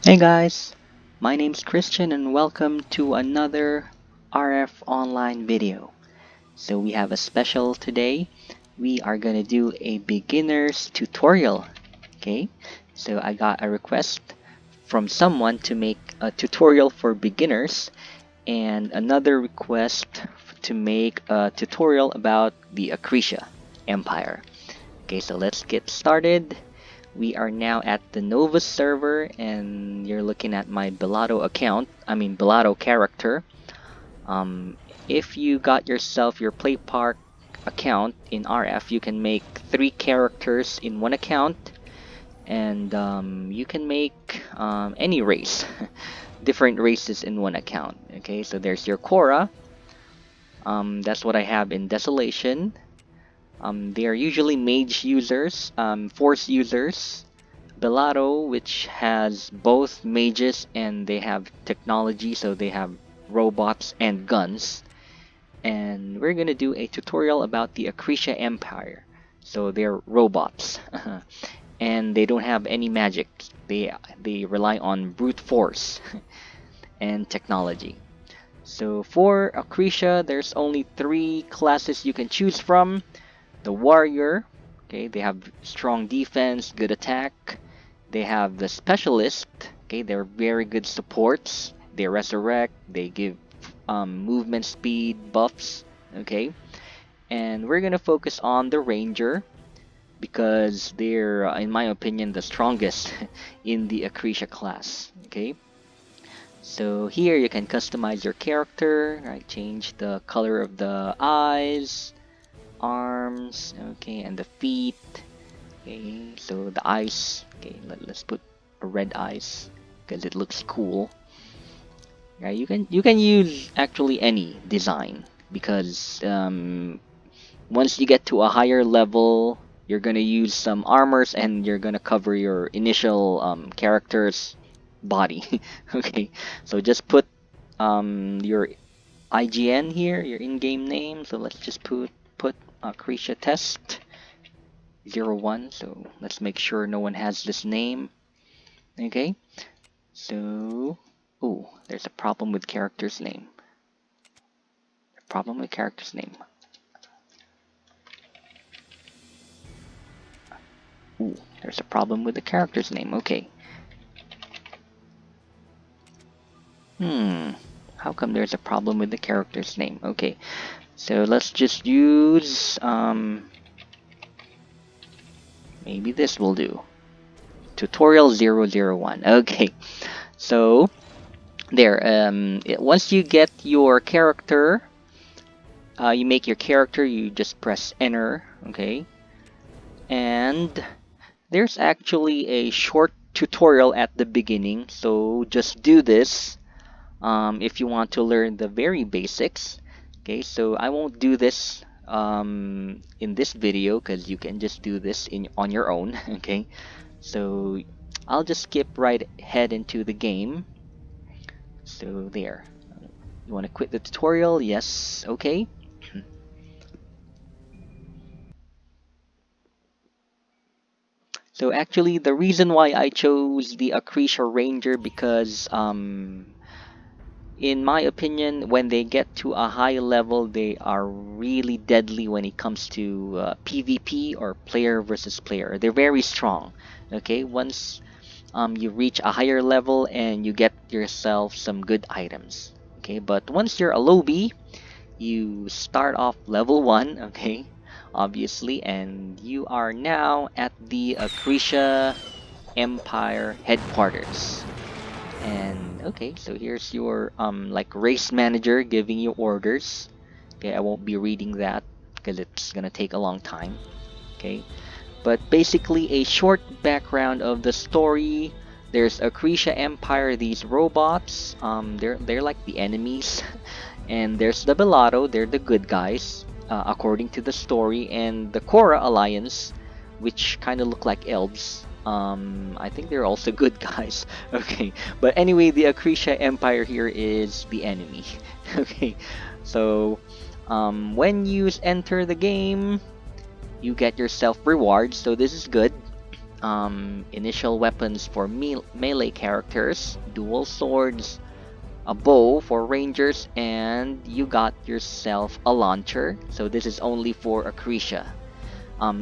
Hey guys, my name's Christian and welcome to another RF online video. So we have a special today. We are gonna do a beginner's tutorial. Okay, so I got a request from someone to make a tutorial for beginners and another request to make a tutorial about the Accretia Empire. Okay, so let's get started. We are now at the Nova server and you're looking at my Bellado character. If you got yourself your PlayPark account in RF, you can make 3 characters in one account, and you can make any race, different races in one account. Okay, so there's your Korra. That's what I have in Desolation. They are usually mage users, force users. Bellado, which has both mages and they have technology, so they have robots and guns. And we're gonna do a tutorial about the Accretia Empire. So they're robots, and they don't have any magic. They rely on brute force and technology. So for Accretia, there's only 3 classes you can choose from. The warrior, okay, they have strong defense, good attack. They have the specialist, okay, they're very good supports. They resurrect, they give movement speed buffs, okay. And we're gonna focus on the ranger because they're, in my opinion, the strongest in the Accretia class, okay. So here you can customize your character, right? Change the color of the eyes, arms, okay, and the feet. Okay, so the eyes. Okay, let's put a red eyes because it looks cool. Yeah, you can use actually any design because once you get to a higher level, you're gonna use some armors and you're gonna cover your initial character's body. Okay, so just put your IGN here, your in-game name. So let's just put Accretia Test 01. So let's make sure no one has this name. Okay, so there's a problem with character's name. Problem with character's name. There's a problem with the character's name. Okay. How come there's a problem with the character's name? Okay, so let's just use maybe this will do. Tutorial 001. Okay, so there. Once you get your character, you make your character. You just press enter. Okay, and there's actually a short tutorial at the beginning. So just do this if you want to learn the very basics. Okay, so I won't do this in this video because you can just do this on your own. Okay, so I'll just skip right ahead into the game. So there. You want to quit the tutorial? Yes. Okay. So actually, the reason why I chose the Accretia Ranger because in my opinion, when they get to a high level, they are really deadly when it comes to PvP or player versus player. They're very strong. Okay, once you reach a higher level and you get yourself some good items. Okay, but once you're a lowbie, you start off level 1. Okay, obviously, and you are now at the Accretia Empire headquarters. And okay, so here's your like race manager giving you orders. Okay, I won't be reading that because it's gonna take a long time. Okay, but basically a short background of the story. There's Accretia Empire, these robots. They're like the enemies, and there's the Bellado. They're the good guys, according to the story, and the Korra Alliance, which kind of look like elves. I think they're also good guys. Okay, but anyway, the Accretia Empire here is the enemy. Okay, so when you enter the game, you get yourself rewards. So this is good. initial weapons for melee characters, dual swords, a bow for rangers, and you got yourself a launcher. So this is only for Accretia.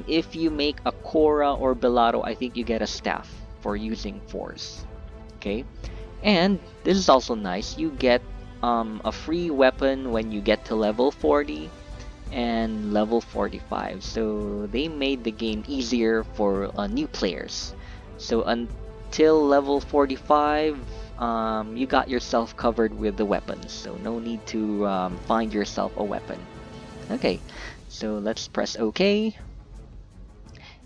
If you make a Korra or Bellado, I think you get a staff for using force. Okay, and this is also nice. You get a free weapon when you get to level 40 and level 45. So they made the game easier for new players. So until level 45, you got yourself covered with the weapons. So no need to find yourself a weapon. Okay, so let's press OK.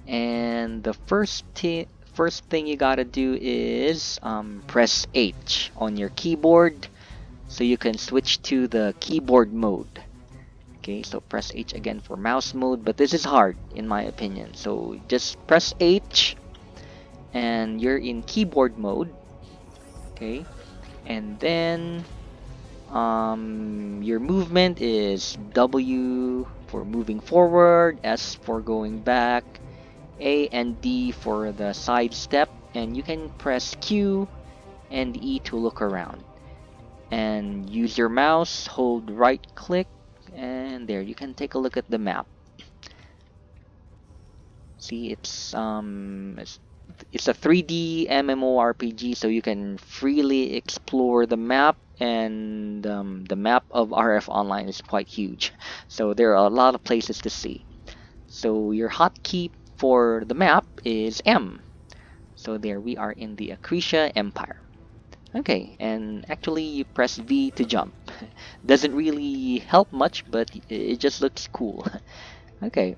And the first thing you gotta do is press H on your keyboard so you can switch to the keyboard mode. Okay, so press H again for mouse mode, but this is hard in my opinion. So just press H and you're in keyboard mode. Okay, and then your movement is W for moving forward, S for going back, A and D for the side step, and you can press Q and E to look around. And use your mouse, hold right click, and there you can take a look at the map. See, it's a 3D MMORPG, so you can freely explore the map, and the map of RF Online is quite huge. So there are a lot of places to see. So your hotkey for the map is M. So there we are in the Accretia Empire. Okay, and actually you press V to jump. Doesn't really help much, but it just looks cool. Okay,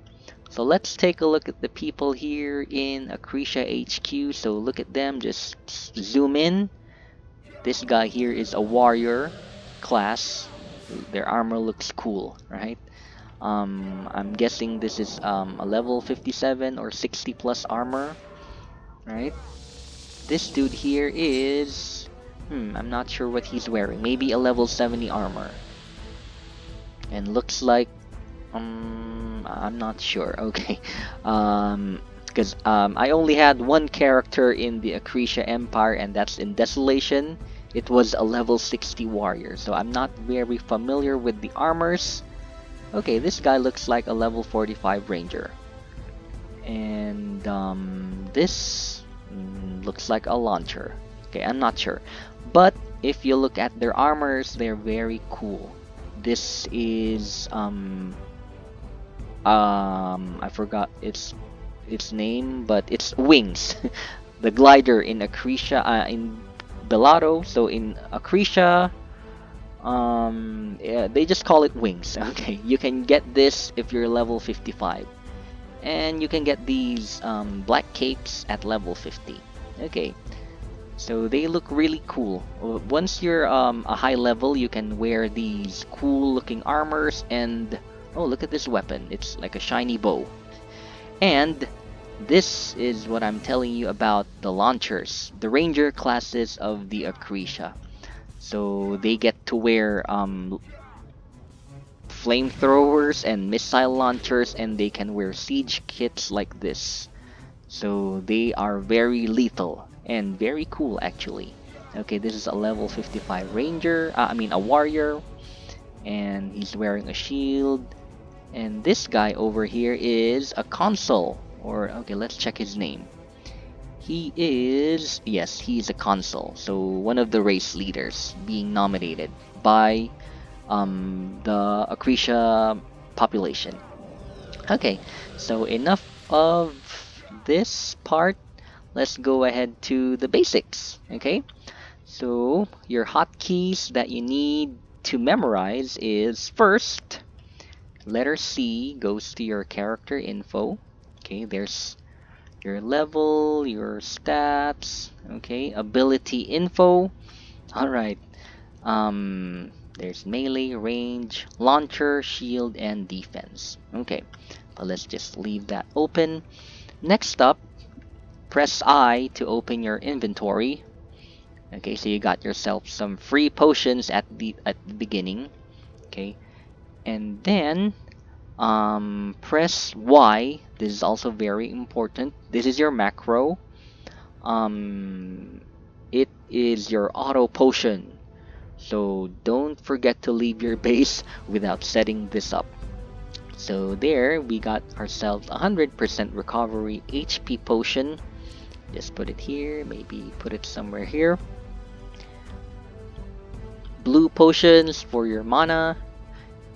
so let's take a look at the people here in Accretia HQ. So look at them, just zoom in. This guy here is a warrior class. Their armor looks cool, right? I'm guessing this is a level 57 or 60 plus armor, right? This dude here is... I'm not sure what he's wearing. Maybe a level 70 armor. And looks like... I'm not sure. Okay. Because I only had one character in the Accretia Empire, and that's in Desolation. It was a level 60 warrior, so I'm not very familiar with the armors. Okay, this guy looks like a level 45 ranger. And this looks like a launcher. Okay, I'm not sure. But if you look at their armors, they're very cool. This is I forgot its name, but it's Wings. The glider in Accretia, in Bellado. So in Accretia, yeah, they just call it Wings. Okay, you can get this if you're level 55, and you can get these black capes at level 50. Okay, so they look really cool. Once you're a high level, you can wear these cool looking armors, and oh, look at this weapon. It's like a shiny bow. And this is what I'm telling you about the launchers, the ranger classes of the Accretia. So they get to wear flamethrowers and missile launchers, and they can wear siege kits like this. So they are very lethal and very cool actually. Okay, this is a level 55 ranger, a warrior, and he's wearing a shield. And this guy over here is a consul, or okay, let's check his name. He is, yes, he's a consul, so one of the race leaders being nominated by the Accretia population. Okay, so enough of this part. Let's go ahead to the basics. Okay, so your hotkeys that you need to memorize is first, letter C goes to your character info. Okay, there's your level, your stats. Okay, ability info. All right. There's melee, range, launcher, shield, and defense. Okay, but let's just leave that open. Next up, press I to open your inventory. Okay, so you got yourself some free potions at the beginning. Okay, and then press Y This is also very important. This is your macro. Um, it is your auto potion. So don't forget to leave your base without setting this up. So there we got ourselves 100% recovery HP potion. Just put it here, maybe put it somewhere here. Blue potions for your mana,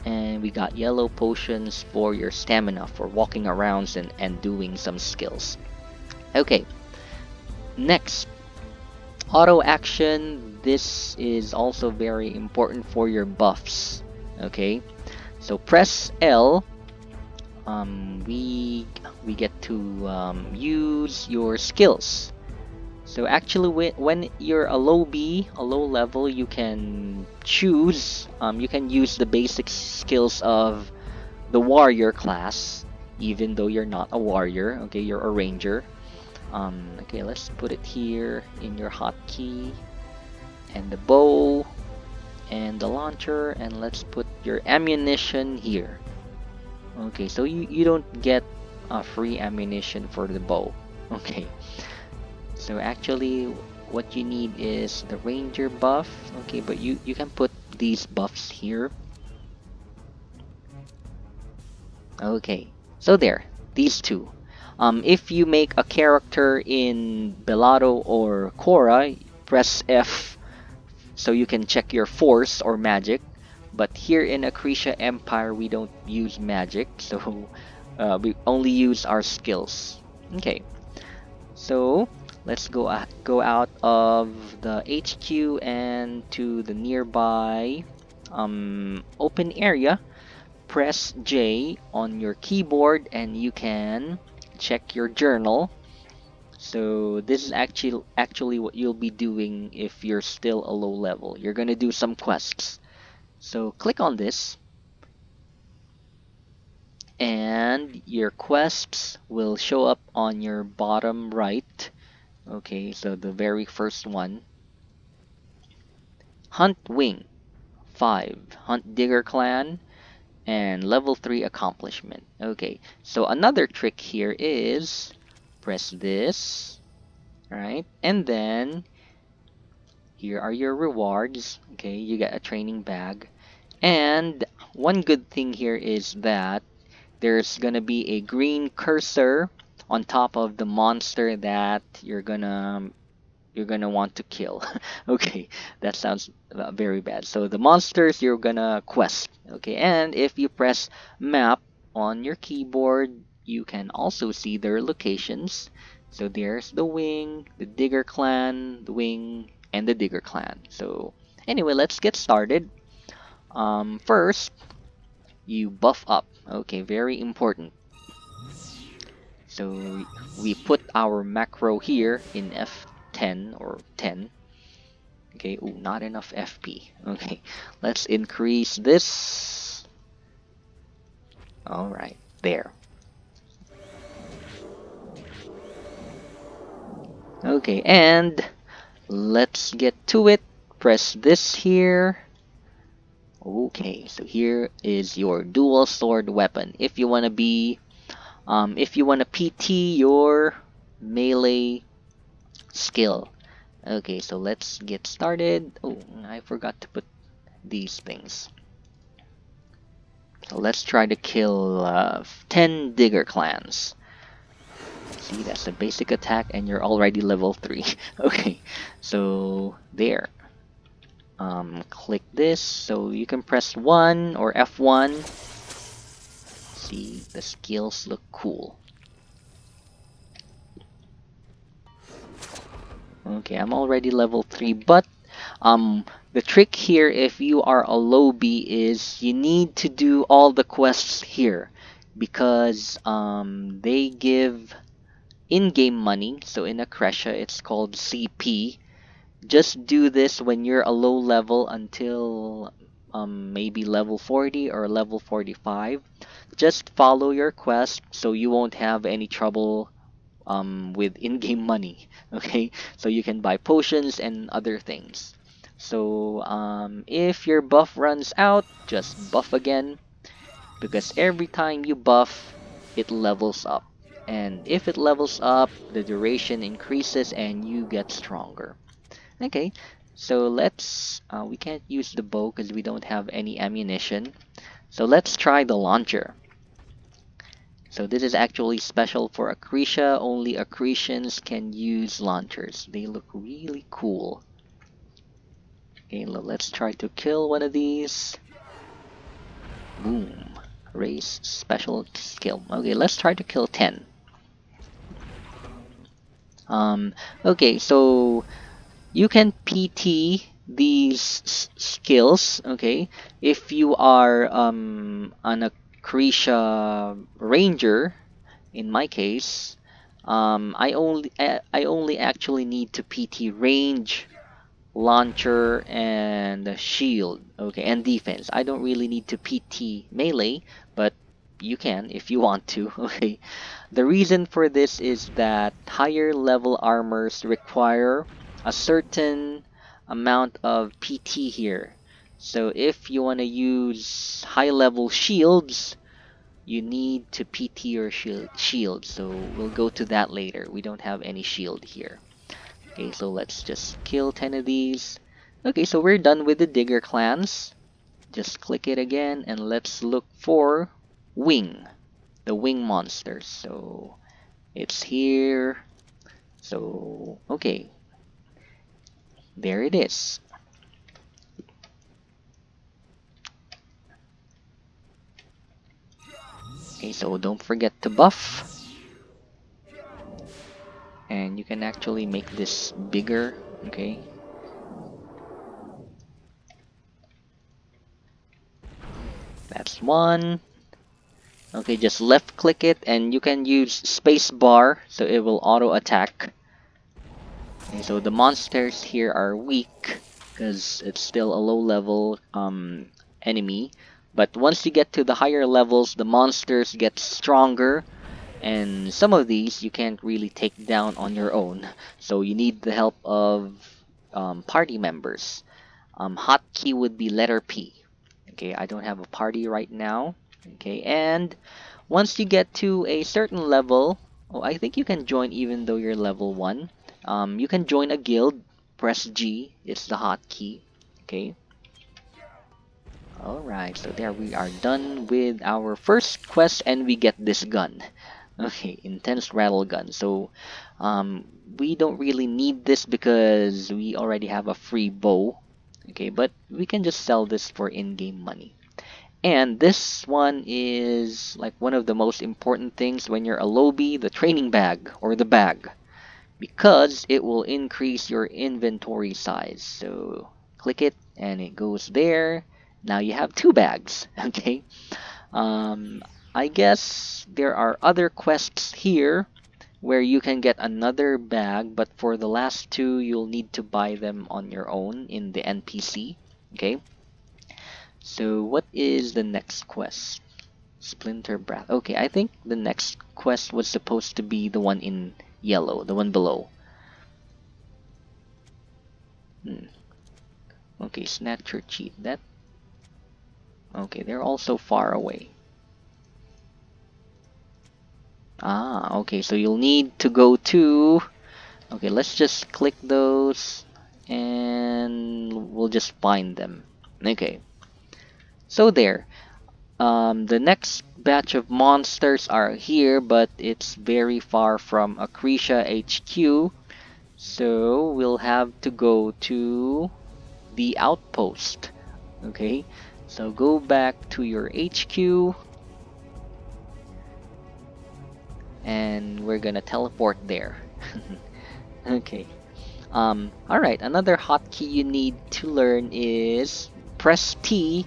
and we got yellow potions for your stamina for walking around and doing some skills. Okay, next, auto action. This is also very important for your buffs. Okay, so press L. We get to use your skills. So actually, when you're a low B, a low level, you can choose. You can use the basic skills of the warrior class, even though you're not a warrior. Okay, you're a ranger. Okay, let's put it here in your hotkey, and the bow, and the launcher, and let's put your ammunition here. Okay, so you don't get free ammunition for the bow. Okay. So actually, what you need is the ranger buff. Okay, but you can put these buffs here. Okay, so there, these two. If you make a character in Belado or Korra, press F so you can check your force or magic. But here in Accretia Empire, we don't use magic, so we only use our skills. Okay, so let's go out of the HQ and to the nearby open area. Press J on your keyboard and you can check your journal. So this is actually what you'll be doing if you're still a low level. You're gonna do some quests. So click on this, and your quests will show up on your bottom right. Okay, so the very first one, Hunt Wing 5, Hunt Digger Clan, and level 3 accomplishment. Okay, so another trick here is press this, right? And then here are your rewards. Okay, you get a training bag. And one good thing here is that there's gonna be a green cursor on top of the monster that you're gonna want to kill. Okay, that sounds very bad. So the monsters you're gonna quest. Okay, and if you press map on your keyboard, you can also see their locations. So there's the wing, the digger clan, the wing, and the digger clan. So anyway, let's get started. First, you buff up. Okay, very important. So we put our macro here in F10 or 10. Okay, ooh, not enough FP. Okay, let's increase this. Alright, there. Okay, and let's get to it. Press this here. Okay, so here is your dual sword weapon. If you wanna PT your melee skill. Okay, so let's get started. Oh, I forgot to put these things. So let's try to kill 10 digger clans. See, that's a basic attack and you're already level 3. Okay, so there. Click this so you can press 1 or F1. See, the skills look cool. Okay, I'm already level 3, but the trick here if you are a low B is you need to do all the quests here because they give in-game money. So in Accretia it's called CP. Just do this when you're a low level until maybe level 40 or level 45. Just follow your quest so you won't have any trouble with in-game money. Okay, so you can buy potions and other things. So if your buff runs out, just buff again because every time you buff, it levels up. and if it levels up, the duration increases and you get stronger. Okay, so let's we can't use the bow because we don't have any ammunition, so let's try the launcher. So this is actually special for Accretia. Only Accretians can use launchers. They look really cool. Okay, let's try to kill one of these. Boom. Raise special skill. Okay, let's try to kill 10. Um, okay, so you can PT these skills, okay? If you are an Accretia Ranger, in my case, I only actually need to PT range, launcher, and shield, okay, and defense. I don't really need to PT melee, but you can if you want to, okay. The reason for this is that higher level armors require a certain amount of PT here. So if you want to use high level shields, you need to PT your shield. So we'll go to that later. We don't have any shield here. Okay, so let's just kill 10 of these. Okay, so we're done with the digger clans. Just click it again and let's look for wing, the wing monsters. So it's here. So okay, there it is. Okay, so don't forget to buff, and you can actually make this bigger. Okay, that's one. Okay, just left click it and you can use space bar so it will auto attack. Okay, so the monsters here are weak because it's still a low level enemy, but once you get to the higher levels, the monsters get stronger, and some of these you can't really take down on your own, so you need the help of party members. Hotkey would be letter P. Okay, I don't have a party right now. Okay, and once you get to a certain level, oh, I think you can join even though you're level 1. You can join a guild, press G, it's the hotkey. Okay, alright, so there we are done with our first quest and we get this gun. Okay, intense rattle gun. So we don't really need this because we already have a free bow. Okay, but we can just sell this for in-game money. And this one is like one of the most important things when you're a lobby, the training bag or the bag, because it will increase your inventory size. So click it and it goes there. Now you have 2 bags. Okay. Um, I guess there are other quests here where you can get another bag, but for the last 2, you'll need to buy them on your own in the NPC. Okay. So what is the next quest? Splinter Breath. Okay, I think the next quest was supposed to be the one in yellow, the one below. Hmm. Okay, Snatcher Cheat. That. Okay, they're also far away. Ah, okay, so you'll need to go to. Okay, let's just click those and we'll just find them. Okay, so there. The next batch of monsters are here, but it's very far from Accretia HQ. So we'll have to go to the Outpost. Okay, so go back to your HQ and we're gonna teleport there. Okay. Alright, another hotkey you need to learn is press T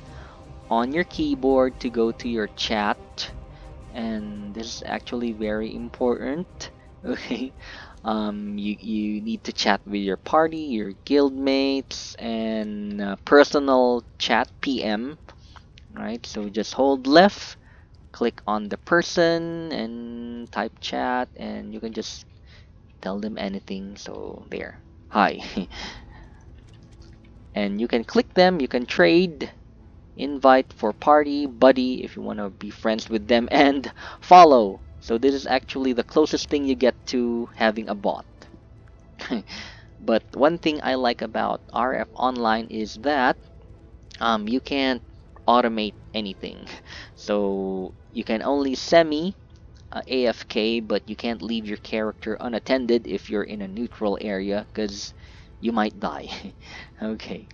on your keyboard to go to your chat. And this is actually very important. Okay. You need to chat with your party, your guild mates, and personal chat PM. Right, so just hold left, click on the person, and type chat, and you can just tell them anything. So there, hi. And you can click them, you can trade, invite for party, buddy if you want to be friends with them, and follow. So this is actually the closest thing you get to having a bot. But one thing I like about RF Online is that you can't automate anything. So you can only semi AFK, but you can't leave your character unattended if you're in a neutral area because you might die. Okay,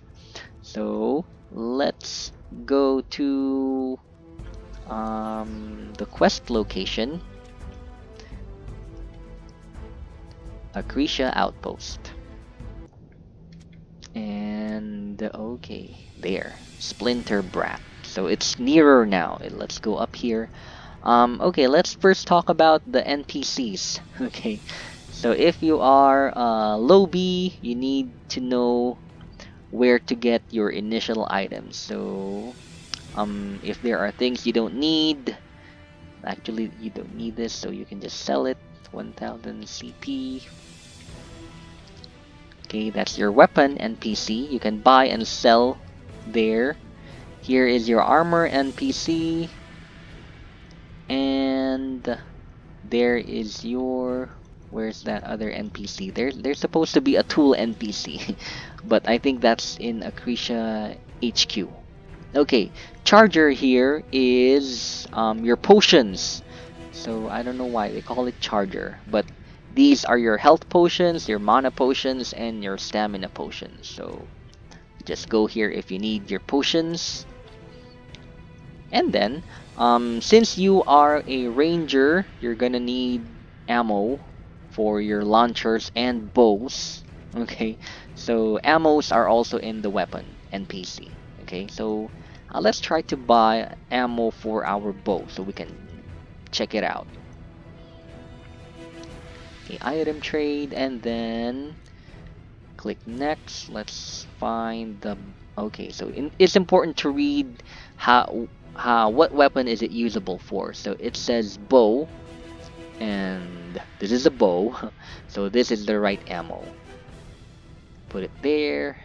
so let's go to the quest location, Accretia Outpost. And okay, there, Splinter Brat. So it's nearer now. Let's go up here. Okay, let's first talk about the NPCs. Okay, so if you are low B, you need to know where to get your initial items. So if there are things you don't need, actually you don't need this, so you can just sell it. 1000 CP. Okay, that's your weapon NPC. You can buy and sell there. Here is your armor NPC. And there is your... where's that other NPC? There's supposed to be a tool NPC. But I think that's in Accretia HQ. Okay, charger here is your potions. So I don't know why they call it charger, but these are your health potions, your mana potions, and your stamina potions. So just go here if you need your potions. And then, since you are a ranger, you're gonna need ammo for your launchers and bows. Okay, so ammos are also in the weapon NPC. Okay, so let's try to buy ammo for our bow so we can check it out. Okay, item trade, and then click next. Let's find the... okay, so it's important to read what weapon is it usable for. So it says bow, and this is a bow, so this is the right ammo. Put it there,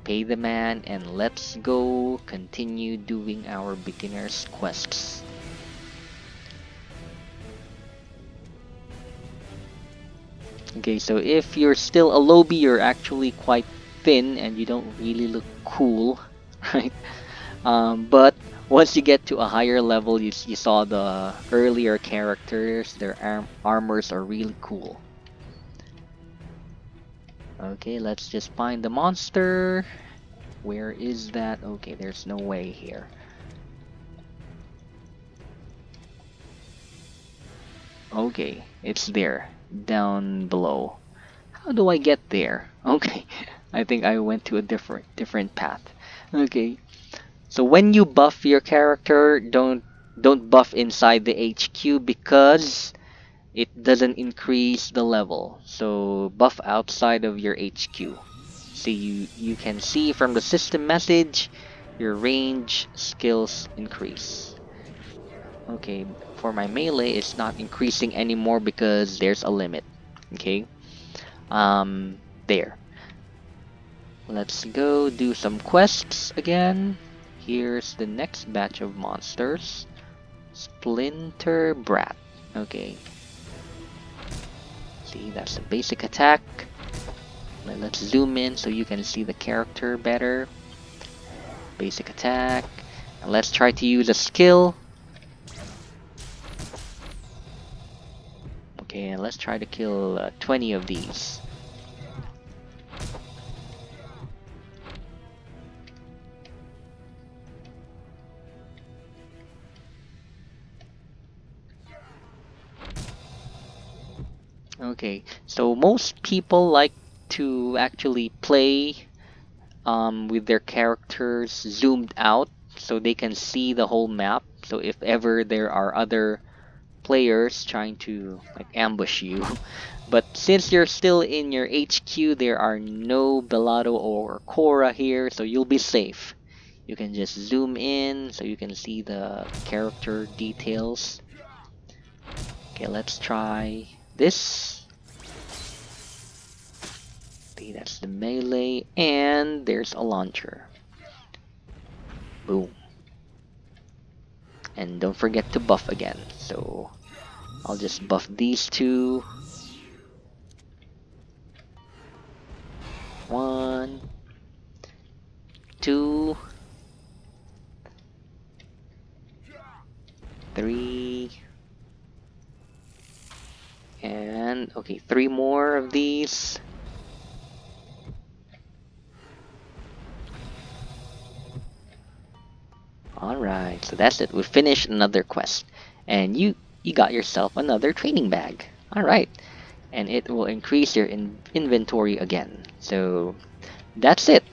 pay the man, and let's go continue doing our beginner's quests. Okay, so if you're still a lowbie, you're actually quite thin and you don't really look cool, right? But once you get to a higher level, you saw the earlier characters, their armors are really cool. Okay, let's just find the monster. Where is that? Okay, there's no way here. Okay, it's there, down below. How do I get there? Okay, I think I went to a different path. Okay, so when you buff your character, don't buff inside the HQ because it doesn't increase the level. So buff outside of your HQ. So you can see from the system message your range skills increase. Okay, for my melee it's not increasing anymore because there's a limit. Okay, there. Let's go do some quests again. Here's the next batch of monsters. Splinter Brat. Okay. See, that's the basic attack. Let's zoom in so you can see the character better. Basic attack. And let's try to use a skill. Okay, and let's try to kill 20 of these. Okay, so most people like to actually play with their characters zoomed out so they can see the whole map. So if ever there are other players trying to like ambush you, but since you're still in your HQ, there are no Bellado or Cora here, so you'll be safe. You can just zoom in so you can see the character details. Okay, let's try this. Okay, that's the melee, and there's a launcher. Boom. And don't forget to buff again. So, I'll just buff these two. 1, 2, 3, and okay, 3 more of these. Alright, so that's it. We finished another quest. And you got yourself another training bag. Alright. And it will increase your inventory again. So that's it.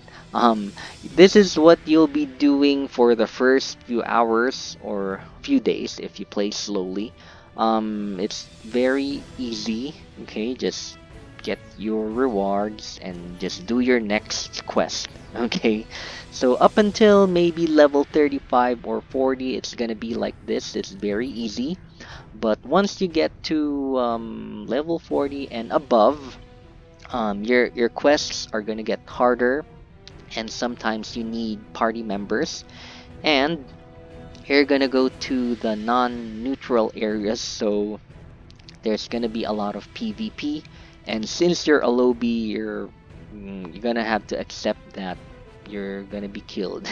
This is what you'll be doing for the first few hours or few days if you play slowly. It's very easy. Okay, just get your rewards and just do your next quest. Okay, so up until maybe level 35 or 40, it's gonna be like this. It's very easy. But once you get to level 40 and above, your quests are gonna get harder, and sometimes you need party members, and you're gonna go to the non-neutral areas, so there's gonna be a lot of PvP, and since you're a lowbie, you're gonna have to accept that you're gonna be killed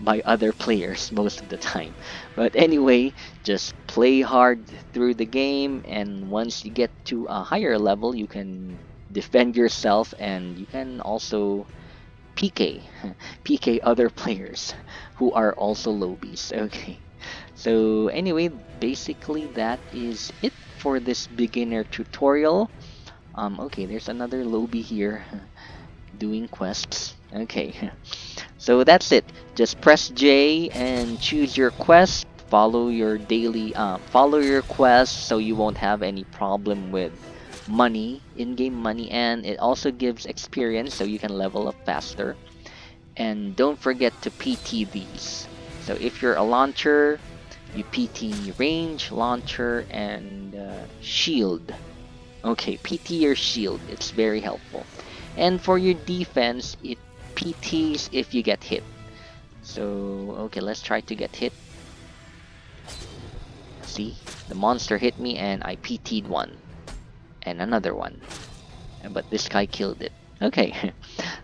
by other players most of the time. But anyway, just play hard through the game, and once you get to a higher level, you can defend yourself, and you can also PK PK other players who are also lowbies. Okay. So anyway, basically that is it for this beginner tutorial. Okay, there's another lobby here doing quests. Okay. So that's it. Just press J and choose your quest. Follow your quest so you won't have any problem with money, in-game money, and it also gives experience so you can level up faster. And don't forget to PT these. So if you're a launcher, you PT range, launcher, and shield. Okay, PT your shield. It's very helpful. And for your defense, it PTs if you get hit. So, okay, let's try to get hit. See, the monster hit me and I PT'd one. And another one. But this guy killed it. Okay,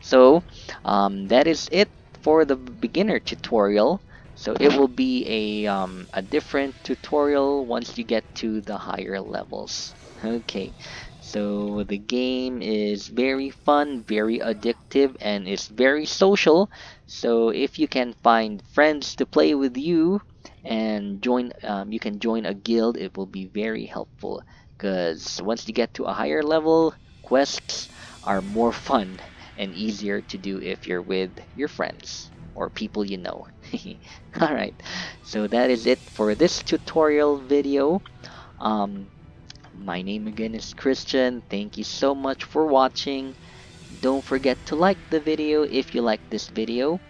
so that is it for the beginner tutorial. So it will be a different tutorial once you get to the higher levels. Okay, so the game is very fun, very addictive, and it's very social. So if you can find friends to play with you and you can join a guild. It will be very helpful because once you get to a higher level, quests are more fun and easier to do if you're with your friends or people you know. Alright, so that is it for this tutorial video. Um, my name again is Christian. Thank you so much for watching. Don't forget to like the video if you like this video,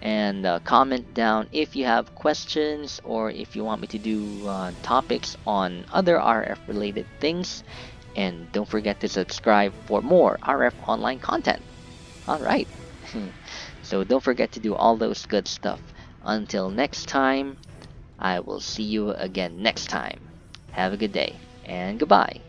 and comment down if you have questions or if you want me to do topics on other RF related things. And don't forget to subscribe for more RF online content. Alright, so don't forget to do all those good stuff. Until next time, I will see you again next time. Have a good day and goodbye.